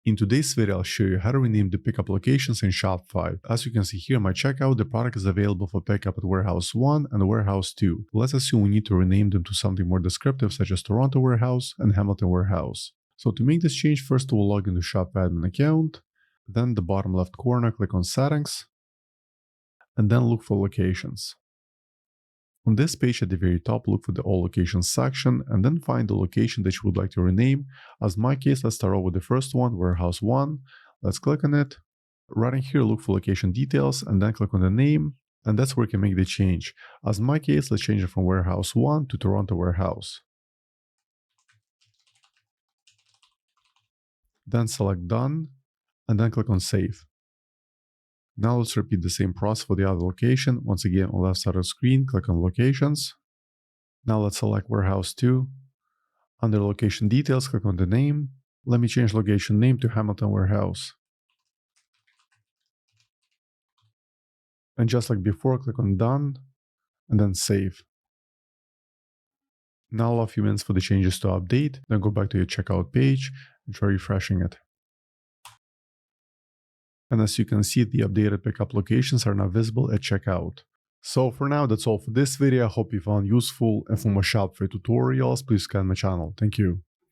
In today's video, I'll show you how to rename the pickup locations in Shopify. As you can see here in my checkout, the product is available for pickup at Warehouse 1 and Warehouse 2. Let's assume we need to rename them to something more descriptive such as Toronto Warehouse and Hamilton Warehouse. So to make this change, first we'll log into Shopify admin account, then the bottom left corner, click on Settings, and then look for Locations. On this page at the very top, look for the All Locations section and then find the location that you would like to rename. As in my case, let's start off with the first one, Warehouse 1. Let's click on it. Right in here, look for location details and then click on the name. And that's where you can make the change. As in my case, let's change it from Warehouse 1 to Toronto Warehouse. Then select Done and then click on Save. Now let's repeat the same process for the other location. Once again, on the left side of the screen, click on Locations. Now let's select Warehouse 2. Under Location Details, click on the name. Let me change location name to Hamilton Warehouse. And just like before, click on Done and then Save. Now allow a few minutes for the changes to update, then go back to your checkout page and try refreshing it. And as you can see, the updated pickup locations are now visible at checkout. So for now, that's all for this video. I hope you found useful, and for more Shopify tutorials, please scan my channel. Thank you.